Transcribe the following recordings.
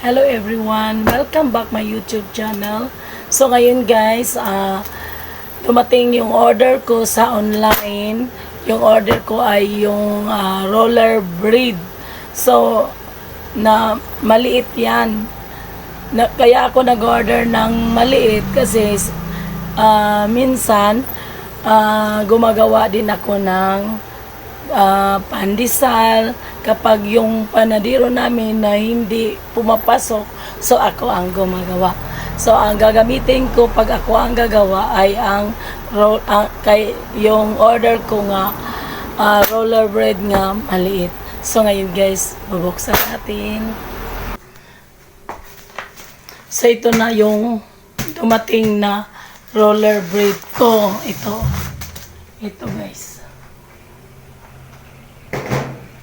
Hello everyone, welcome back my YouTube channel. So ngayon guys, dumating yung order ko sa online. Yung order ko ay yung roller breed. So na maliit yan. Kaya ako nag-order ng maliit kasi minsan gumagawa din ako ng pandesal kapag yung panadiro namin na hindi pumapasok, so ako ang gumagawa. So ang gagamitin ko pag ako ang gagawa ay kay yung order ko nga roller bread nga maliit. So ngayon guys, bubuksan natin. So ito na yung dumating na roller bread ko. Ito guys.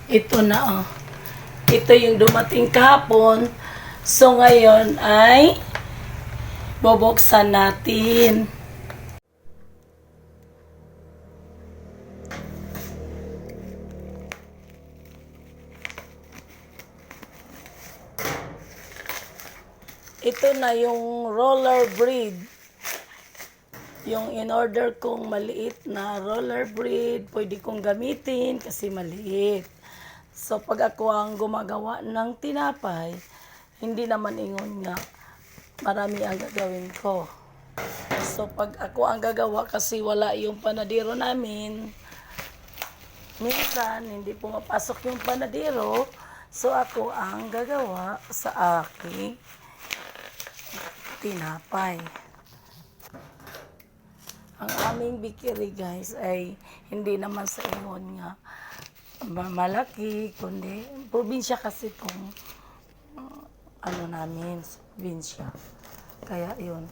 Ito na Ito yung dumating kahapon. So ngayon ay bubuksan natin. Ito na yung roller bread. Yung in-order kong maliit na roller bread, pwede kong gamitin kasi maliit. So, pag ako ang gumagawa ng tinapay, hindi naman ingon nga marami ang gagawin ko. So, pag ako ang gagawa kasi wala yung panadero namin, minsan hindi pumapasok yung panadero, so ako ang gagawa sa aking tinapay. Ang aming bakery guys ay hindi naman sa ingon nga malaki, kundi probinsya kasi itong namin, probinsya. Kaya yun.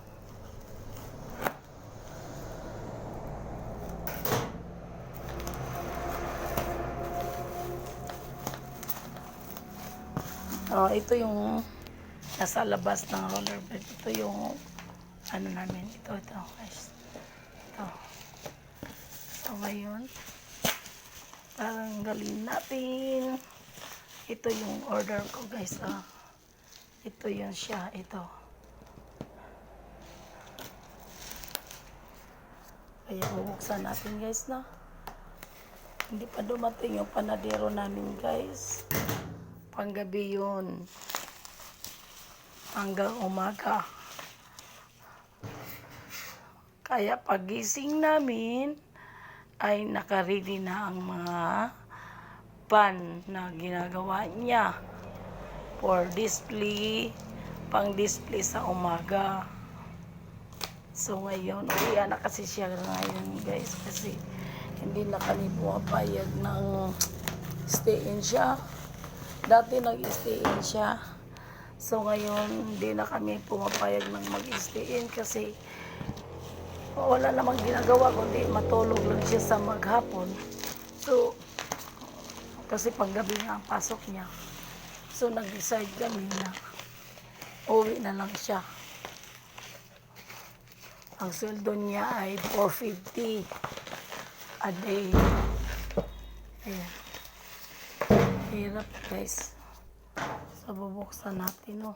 Ito yung nasa labas ng roller bread. Ito yung namin. Ito guys. Ito. So ngayon, tanggalin natin. Ito yung order ko guys. Ito yun siya. Ito. Kaya bubuksan natin guys na. Hindi pa dumating yung panadero namin guys. Panggabi yun. Hanggang umaga. Kaya pagising namin ay nakaready na ang mga pan na ginagawa niya for display, pang display sa umaga. So ngayon, uwian na kasi siya ngayon guys kasi hindi na kami pumapayag ng stay-in siya. Dati nag-stay-in siya. So ngayon, hindi na kami pumapayag ng mag-stay-in kasi wala namang ginagawa kundi matulog lang siya sa maghapon. So, kasi panggabi nga ang pasok niya. So, nag-decide kami na uwi na lang siya. Ang sweldo niya ay $450 a day. Ayan. Hirap guys. So, bubuksan natin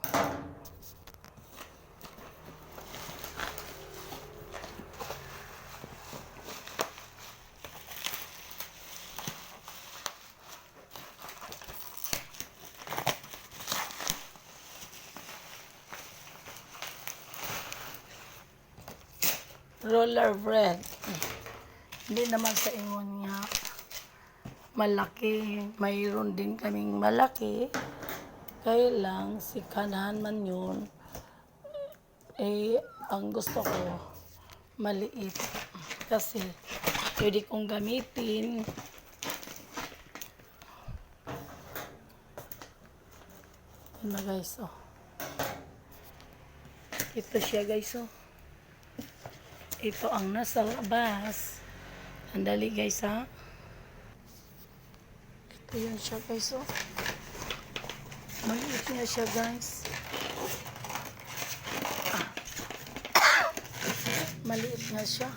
roller bread. Hindi naman sa ingon nga malaki. Mayroon din kaming malaki. Kaya lang, si kanahan man yun, ang gusto ko, maliit. Kasi, pwede kong gamitin. Ito na guys, Ito siya guys, Ito ang nasa labas. Andali guys, Ito yun siya guys, Maliit niya siya guys. Maliit nga siya.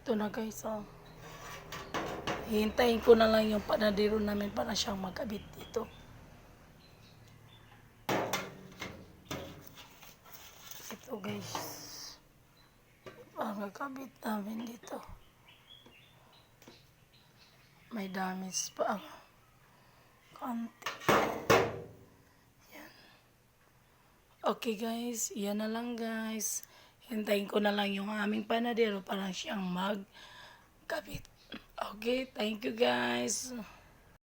Ito na guys, oh. Hihintayin ko na lang yung panadero namin para siyang magkabit dito. Ito guys. Ang kakabit namin dito. May damage pa ang konti. Yan. Okay guys, yan na lang guys. Hintayin ko na lang yung aming panadero para siyang magkabit. Okay, thank you guys.